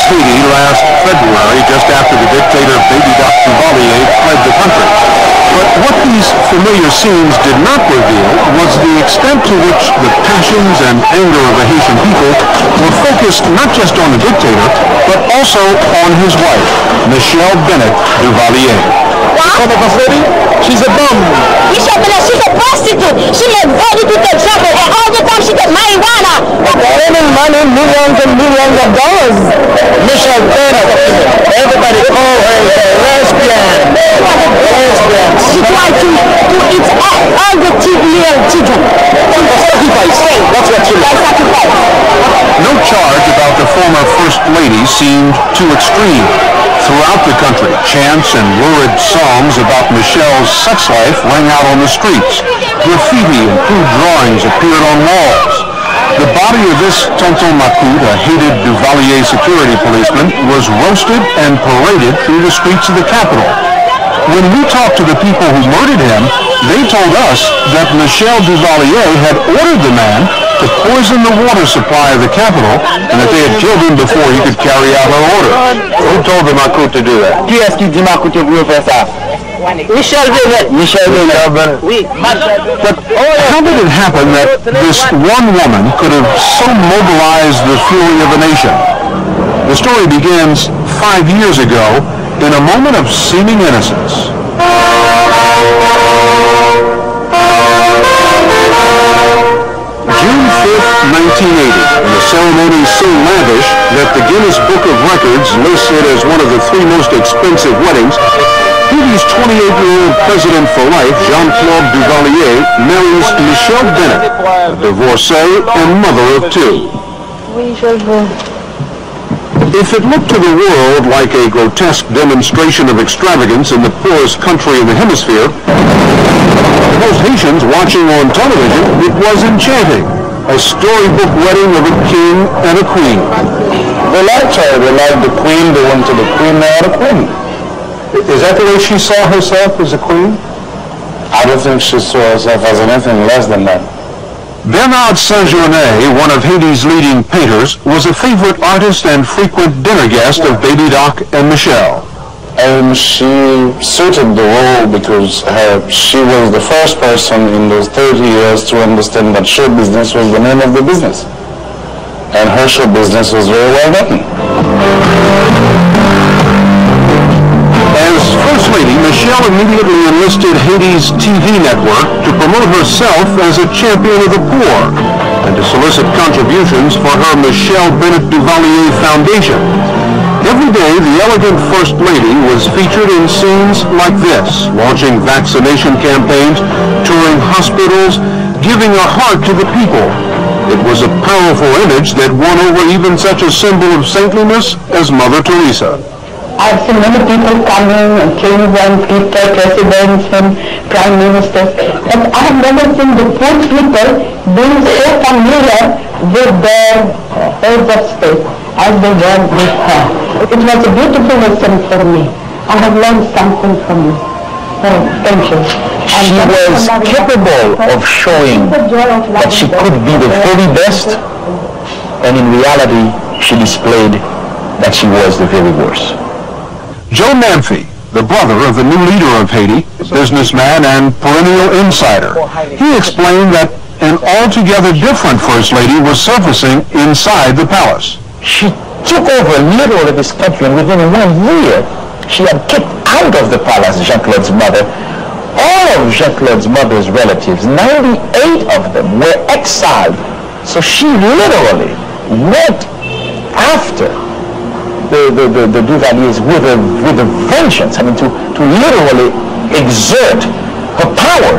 Haiti last February, just after the dictator Baby Doc Duvalier fled the country. But what these familiar scenes did not reveal was the extent to which the passions and anger of the Haitian people were focused not just on the dictator, but also on his wife, Michelle Bennett Duvalier. She's a bum. Michelle Bennett, she's a prostitute. She had voted to the jungle, and all the time she did marijuana. Earning money, millions and millions of dollars. Michelle Bennett, everybody call her a lesbian. Lesbian. She tried to eat all the little children. Sacrifice. That's what she likes. Sacrifice. No charge about the former First Lady seemed too extreme. Throughout the country, chants and lurid songs about Michelle's sex life rang out on the streets. Graffiti and crude drawings appeared on walls. The body of this Tonton Macoute, a hated Duvalier security policeman, was roasted and paraded through the streets of the capital. When we talked to the people who murdered him, they told us that Michelle Duvalier had ordered the man to poison the water supply of the capital, and that they had killed him before he could carry out her order. Who told the Macoute to do that? Qui est-ce qui dit Macoute voulait faire ça? Michelle Bennett. Michelle Bennett. Oui. But how did it happen that this one woman could have so mobilized the fury of a nation? The story begins 5 years ago in a moment of seeming innocence. June 5th, 1980, and a ceremony so lavish that the Guinness Book of Records lists it as one of the 3 most expensive weddings. Haiti's 28-year-old president for life, Jean-Claude Duvalier, marries Michelle Bennett, a divorcee and mother of 2. If it looked to the world like a grotesque demonstration of extravagance in the poorest country in the hemisphere, to most Haitians watching on television, it was enchanting. A storybook wedding of a king and a queen. They liked her. They liked the queen. They went to the queen. They had a queen. Is that the way she saw herself as a queen? I don't think she saw herself as anything less than that. Bernard Saint-Journet, one of Haiti's leading painters, was a favorite artist and frequent dinner guest of Baby Doc and Michelle. And she suited the role because she was the first person in those 30 years to understand that show business was the name of the business. And her show business was very well done. As First Lady, Michelle immediately enlisted Haiti's TV network to promote herself as a champion of the poor and to solicit contributions for her Michelle Bennett Duvalier Foundation. Every day, the elegant First Lady was featured in scenes like this, launching vaccination campaigns, touring hospitals, giving a heart to the people. It was a powerful image that won over even such a symbol of saintliness as Mother Teresa. I've seen many people coming, kings and people, presidents and prime ministers, but I have never seen the poor people being so familiar with their heads of state as they were with her. It was a beautiful lesson for me. I have learned something from you. Oh, thank you. She was capable of showing that she could be the very best, and in reality, she displayed that she was the very worst. Joe Namphy, the brother of the new leader of Haiti, businessman and perennial insider, he explained that an altogether different First Lady was surfacing inside the palace. She took over literally this country, and within 1 year, she had kicked out of the palace Jean-Claude's mother. All of Jean-Claude's mother's relatives, 98 of them, were exiled. So she literally went after the Duvaliers with a vengeance, I mean, to literally exert her power.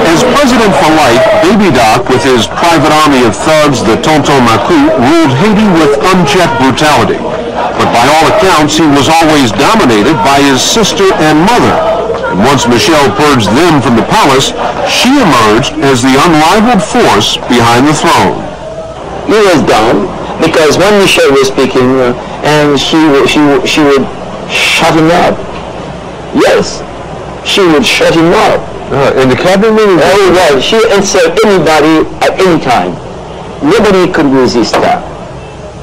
As president for life, Baby Doc, with his private army of thugs, the Tonton Macoute, ruled Haiti with unchecked brutality. But by all accounts, he was always dominated by his sister and mother. And once Michelle purged them from the palace, she emerged as the unrivaled force behind the throne. He was dumb because when Michelle was speaking, and she would shut him up. Yes, she would shut him up. In the cabinet meeting? Oh, well, she answered anybody at any time. Nobody could resist her.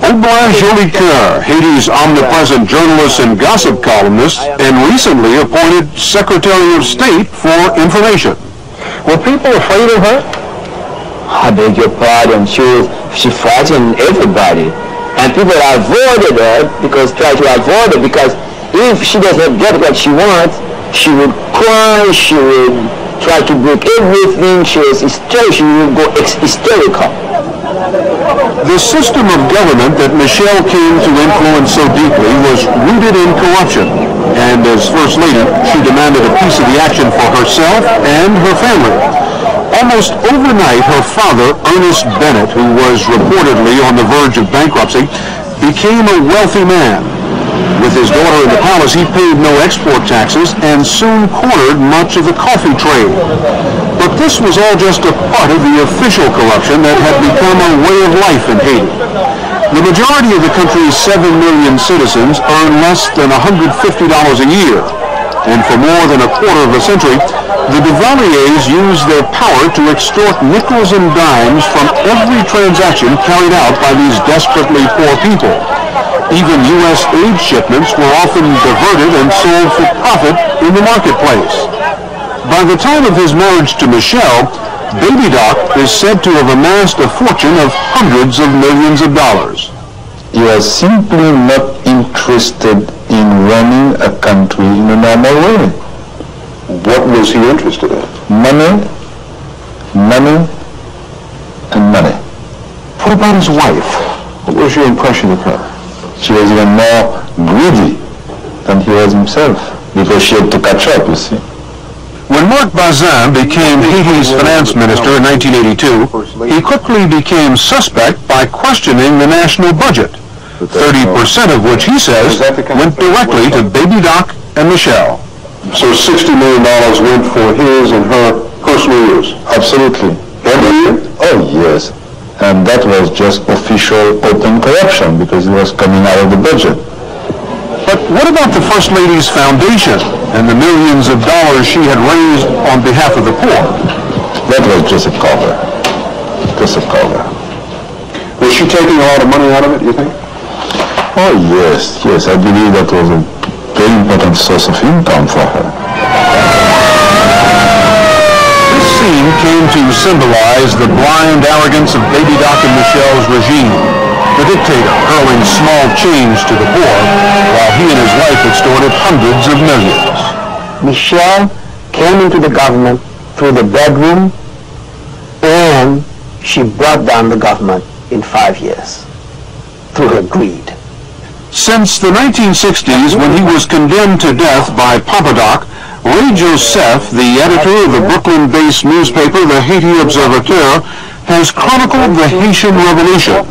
Aubin Jolicoeur, Haiti's omnipresent journalist and gossip columnist, and recently appointed Secretary of State for Information. Were people afraid of her? I beg your pardon. She frightened everybody. And people avoided her try to avoid her because if she does not get what she wants, she would cry, she would try to break everything, she would go hysterical. The system of government that Michelle came to influence so deeply was rooted in corruption, and as First Lady, she demanded a piece of the action for herself and her family. Almost overnight, her father, Ernest Bennett, who was reportedly on the verge of bankruptcy, became a wealthy man. With his daughter in the palace, he paid no export taxes and soon cornered much of the coffee trade. But this was all just a part of the official corruption that had become a way of life in Haiti. The majority of the country's 7 million citizens earn less than $150 a year. And for more than a quarter of a century, the Duvaliers used their power to extort nickels and dimes from every transaction carried out by these desperately poor people. Even U.S. aid shipments were often diverted and sold for profit in the marketplace. By the time of his marriage to Michelle, Baby Doc is said to have amassed a fortune of hundreds of millions of dollars. He was simply not interested in running a country in a normal way. What was he interested in? Money, money, and money. What about his wife? What was your impression of her? She was even more greedy than he was himself, because she had to catch up, you see. When Marc Bazin became Haiti's finance minister in 1982, he quickly became suspect by questioning the national budget, 30% of which, he says, went directly to Baby Doc and Michelle. So $60 million went for his and her personal use? Absolutely. Every year? Oh, yes. And that was just official open corruption because it was coming out of the budget. But what about the First Lady's foundation and the millions of dollars she had raised on behalf of the poor? That was just a cover. Just a cover. Was she taking a lot of money out of it, you think? Oh, yes, yes. I believe that was a very important source of income for her. This scene came to symbolize the blind arrogance of Baby Doc and Michelle's regime, the dictator hurling small change to the poor, while he and his wife extorted hundreds of millions. Michelle came into the government through the bedroom, and she brought down the government in 5 years through her greed. Since the 1960s, when he was condemned to death by Papa Doc, Ray Joseph, the editor of the Brooklyn-based newspaper The Haiti Observateur, has chronicled the Haitian Revolution.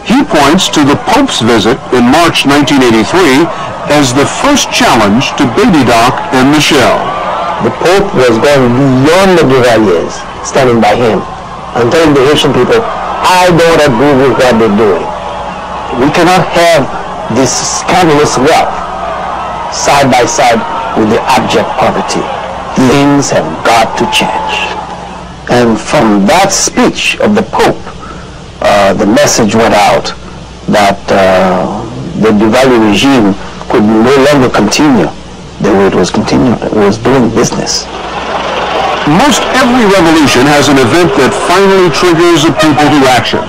He points to the Pope's visit in March 1983 as the first challenge to Baby Doc and Michelle. The Pope was going beyond the Duvaliers, standing by him, and telling the Haitian people, I don't agree with what they're doing. We cannot have this scandalous wealth side by side with the abject poverty. Things have got to change. And from that speech of the Pope, the message went out that the Duvalier regime could no longer continue the way it was doing business. Most every revolution has an event that finally triggers a people to action.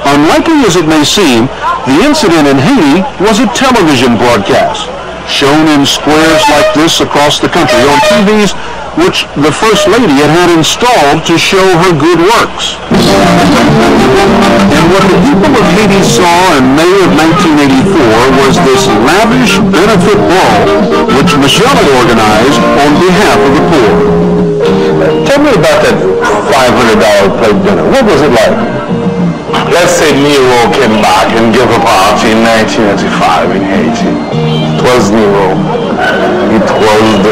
Unlikely as it may seem, the incident in Haiti was a television broadcast, shown in squares like this across the country on TVs which the First Lady had installed to show her good works. And what the people of Haiti saw in May of 1984 was this lavish benefit ball which Michelle had organized on behalf of the poor. Tell me about that $500 plate dinner. What was it like? Let's say Nero came back and gave a party in 1985 in Haiti. It was Nero. It was it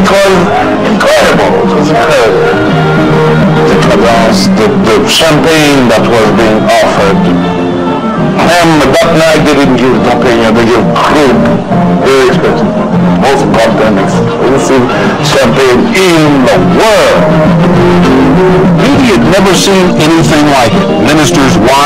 was incredible. It was incredible. The champagne that was being offered. That night they didn't give champagne, they gave crude, very expensive. Most goddamn expensive champagne in the world. Haiti had never seen anything like it. Ministers' wives